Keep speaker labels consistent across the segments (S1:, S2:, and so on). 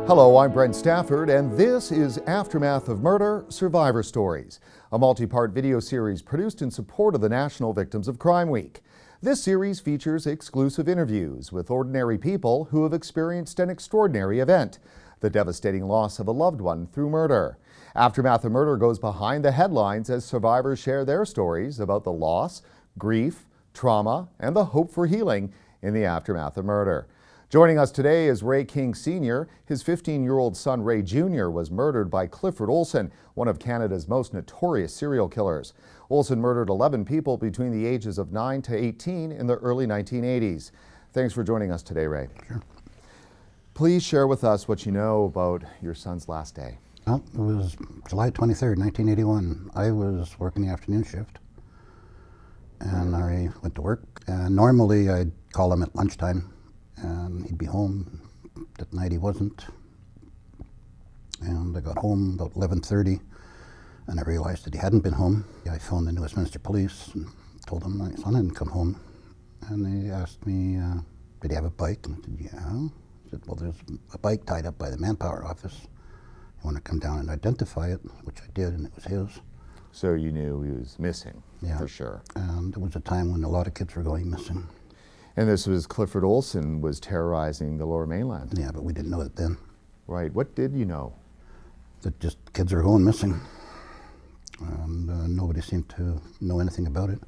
S1: Hello, I'm Brent Stafford, and this is Aftermath of Murder Survivor Stories, a multi-part video series produced in support of the National Victims of Crime Week. This series features exclusive interviews with ordinary people who have experienced an extraordinary event, the devastating loss of a loved one through murder. Aftermath of Murder goes behind the headlines as survivors share their stories about the loss, grief, trauma, and the hope for healing in the aftermath of murder. Joining us today is Ray King Sr. His 15-year-old son, Ray Jr., was murdered by Clifford Olson, one of Canada's most notorious serial killers. Olson murdered 11 people between the ages of 9 to 18 in the early 1980s. Thanks for joining us today, Ray.
S2: Sure.
S1: Please share with us what you know about your son's last day.
S2: Well, it was July 23rd, 1981. I was working the afternoon shift, and I went to work. And normally I'd call him at lunchtime, and he'd be home. That night he wasn't. And I got home about 11:30, and I realized that he hadn't been home. I phoned the Westminster Police and told them my son hadn't come home. And they asked me, did he have a bike? And I said, yeah. I said, well, there's a bike tied up by the manpower office. You want to come down and identify it, which I did, and it was his.
S1: So you knew he was missing,
S2: Yeah.
S1: for sure.
S2: And it was a time when a lot of kids were going missing.
S1: And this was Clifford Olson was terrorizing the Lower Mainland.
S2: Yeah, but we didn't know it then.
S1: Right. What did you know?
S2: That just kids are going missing. And nobody seemed to know anything about it.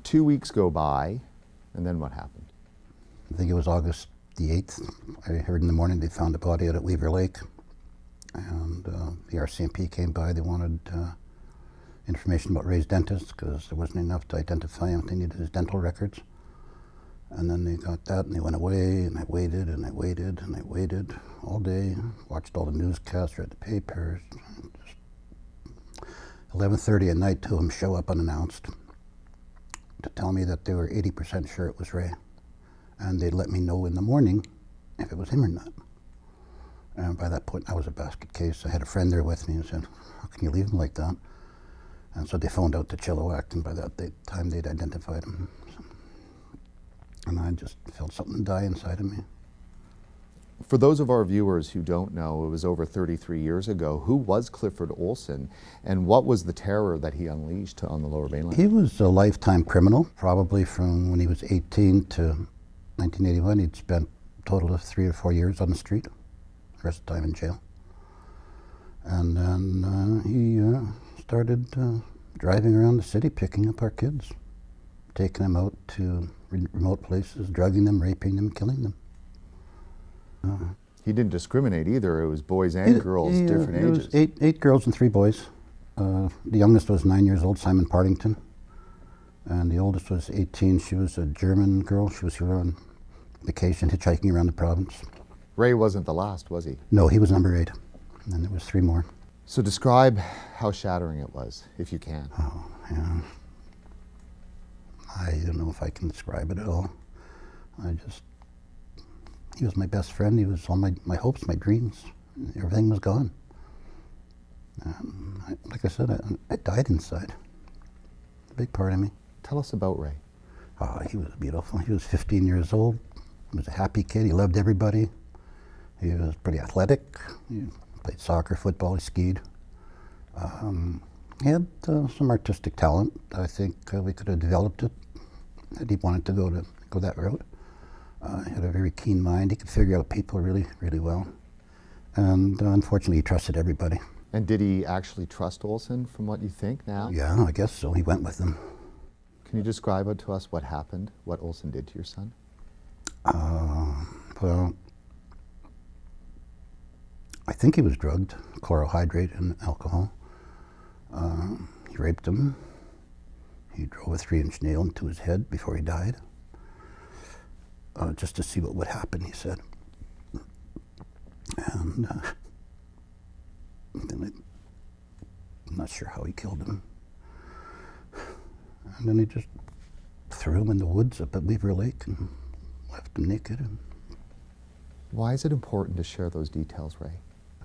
S1: 2 weeks go by, and then what happened?
S2: I think it was August the 8th. I heard in the morning they found a body out at Weaver Lake. And the RCMP came by. They wanted information about Ray's dentist because there wasn't enough to identify him. They needed his dental records. And then they got that and they went away, and I waited and I waited and I waited all day, watched all the newscasts, read the papers. 11:30 at night to him show up unannounced to tell me that they were 80% sure it was Ray. And they'd let me know in the morning if it was him or not. And by that point I was a basket case. I had a friend there with me and said, how can you leave him like that? And so they phoned out to Chilliwack, and by that time they'd identified him. And I just felt something die inside of me.
S1: For those of our viewers who don't know, it was over 33 years ago. Who was Clifford Olson, and what was the terror that he unleashed on the Lower Mainland?
S2: He was a lifetime criminal, probably from when he was 18 to 1981. He'd spent a total of 3 or 4 years on the street, the rest of the time in jail. And then he started driving around the city, picking up our kids, taking them out to remote places, drugging them, raping them, killing them.
S1: He didn't discriminate either. It was boys and girls, different ages.
S2: It was eight girls and 3 boys. The youngest was 9 years old, Simon Partington. And the oldest was 18. She was a German girl. She was here on vacation, hitchhiking around the province.
S1: Ray wasn't the last, was he?
S2: No, he was number 8. And there was 3 more.
S1: So describe how shattering it was, if you can.
S2: Oh, yeah. I don't know if I can describe it at all. He was my best friend. He was all my hopes, my dreams. Everything was gone. Like I said, I died inside. A big part of me.
S1: Tell us about Ray.
S2: Oh, he was beautiful. He was 15 years old. He was a happy kid. He loved everybody. He was pretty athletic. He played soccer, football, he skied. He had some artistic talent. I think we could have developed it. That he wanted to go that route. He had a very keen mind. He could figure out people really, really well. And unfortunately, he trusted everybody.
S1: And did he actually trust Olson, from what you think now?
S2: Yeah, I guess so. He went with him.
S1: Can you describe to us what happened, what Olson did to your son?
S2: Well, I think he was drugged, chloral hydrate and alcohol. He raped him. He drove a 3-inch nail into his head before he died, just to see what would happen, he said. And then I'm not sure how he killed him. And then he just threw him in the woods up at Weaver Lake and left him naked.
S1: Why is it important to share those details, Ray?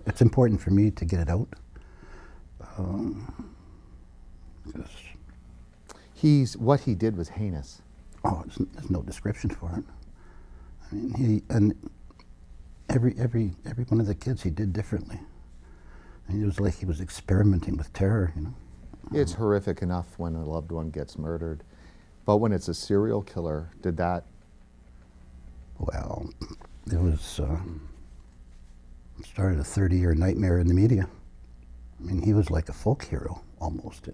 S2: It's important for me to get it out. Because
S1: what he did was heinous.
S2: Oh, there's no description for it. I mean, Every one of the kids he did differently. And it was like he was experimenting with terror, you know.
S1: It's horrific enough when a loved one gets murdered, but when it's a serial killer, did that?
S2: Well, it was started a 30-year nightmare in the media. I mean, he was like a folk hero almost.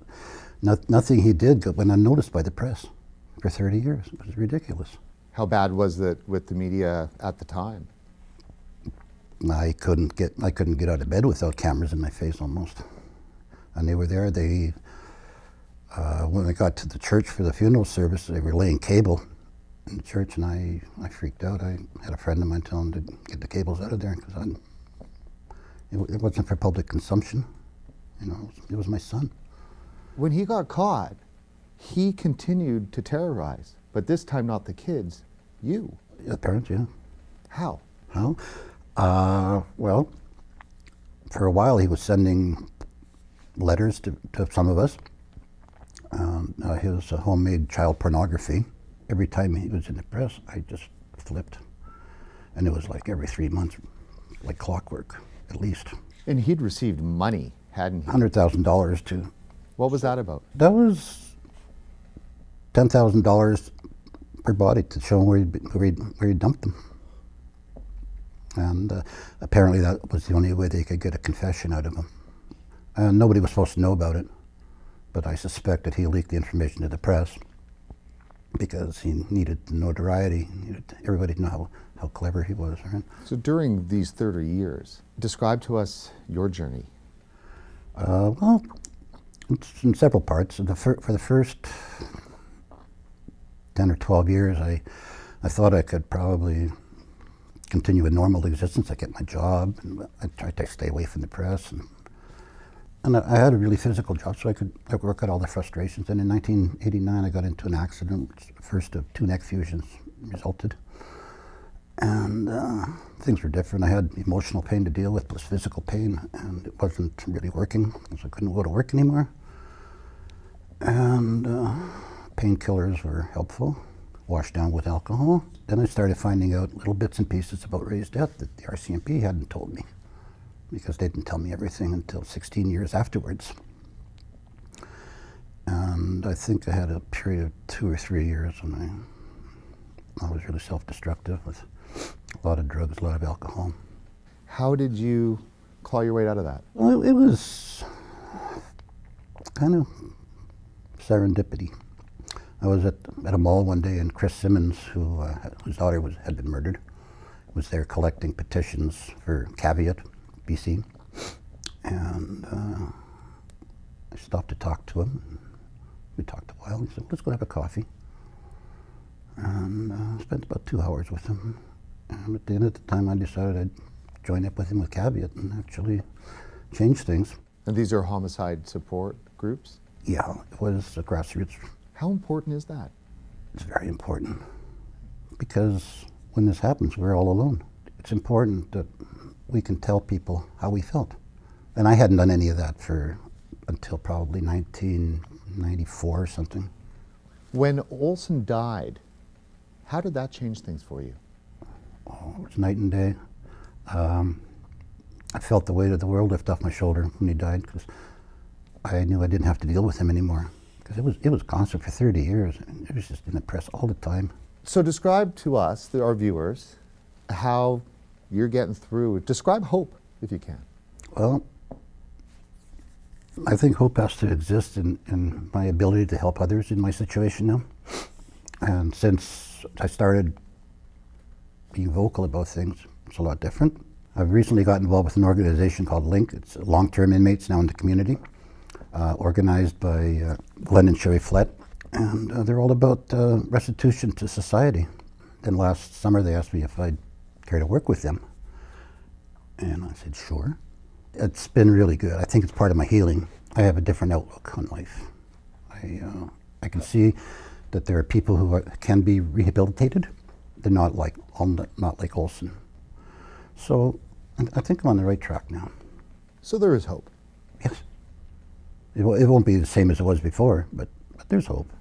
S2: Nothing he did went unnoticed by the press for 30 years. It was ridiculous.
S1: How bad was it with the media at the time?
S2: I couldn't get out of bed without cameras in my face almost. And they were there. When I got to the church for the funeral service, they were laying cable in the church, and I freaked out. I had a friend of mine tell him to get the cables out of there because it wasn't for public consumption. You know, it was my son.
S1: When he got caught, he continued to terrorize, but this time not the kids, you.
S2: The parents, yeah.
S1: How?
S2: How? Well, for a while he was sending letters to some of us. His homemade child pornography. Every time he was in the press, I just flipped. And it was like every 3 months, like clockwork, at least.
S1: And he'd received money, hadn't he?
S2: $100,000 to...
S1: What was that about?
S2: That was $10,000 per body to show him where he dumped them. And apparently that was the only way they could get a confession out of him. And nobody was supposed to know about it, but I suspect that he leaked the information to the press because he needed the notoriety. He needed everybody to know how clever he was. Right?
S1: So during these 30 years, describe to us your journey.
S2: Well, it's in several parts. For the first 10 or 12 years, I thought I could probably continue a normal existence. I get my job, and I tried to stay away from the press. And I had a really physical job, so I could work out all the frustrations. And in 1989, I got into an accident, which the first of 2 neck fusions resulted. And things were different. I had emotional pain to deal with, plus physical pain, and it wasn't really working, so I couldn't go to work anymore. And painkillers were helpful, washed down with alcohol. Then I started finding out little bits and pieces about Ray's death that the RCMP hadn't told me, because they didn't tell me everything until 16 years afterwards. And I think I had a period of 2 or 3 years when I was really self-destructive with a lot of drugs, a lot of alcohol.
S1: How did you claw your way out of that?
S2: Well, it was kind of serendipity. I was at a mall one day, and Chris Simmons, whose daughter had been murdered, was there collecting petitions for Caveat, BC. And I stopped to talk to him. We talked a while. He said, let's go have a coffee. And spent about 2 hours with him. And at the end of the time, I decided I'd join up with him with Caveat and actually change things.
S1: And these are homicide support groups?
S2: Yeah, it was a grassroots.
S1: How important is that?
S2: It's very important, because when this happens, we're all alone. It's important that we can tell people how we felt. And I hadn't done any of that until probably 1994 or something.
S1: When Olson died, how did that change things for you?
S2: Oh, it was night and day. I felt the weight of the world lift off my shoulder when he died, because I knew I didn't have to deal with him anymore. Because it was constant for 30 years. It was just in the press all the time.
S1: So describe to us, our viewers, how you're getting through. Describe hope, if you can.
S2: Well, I think hope has to exist in my ability to help others in my situation now. And since I started being vocal about things, it's a lot different. I've recently got involved with an organization called LINC. It's Long-term Inmates Now in the community, organized by Glenn and Sherry Flett. And they're all about restitution to society. Then last summer they asked me if I'd care to work with them. And I said, sure. It's been really good. I think it's part of my healing. I have a different outlook on life. I can see that there are people who can be rehabilitated. They're not like Olson. So I think I'm on the right track now.
S1: So there is hope.
S2: Yes. It won't be the same as it was before, but there's hope.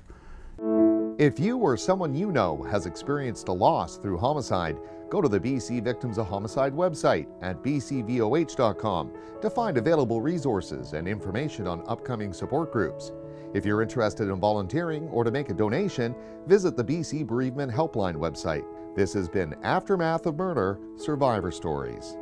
S1: If you or someone you know has experienced a loss through homicide, go to the BC Victims of Homicide website at bcvoh.com to find available resources and information on upcoming support groups. If you're interested in volunteering or to make a donation, visit the BC Bereavement Helpline website. This has been Aftermath of Murder Survivor Stories.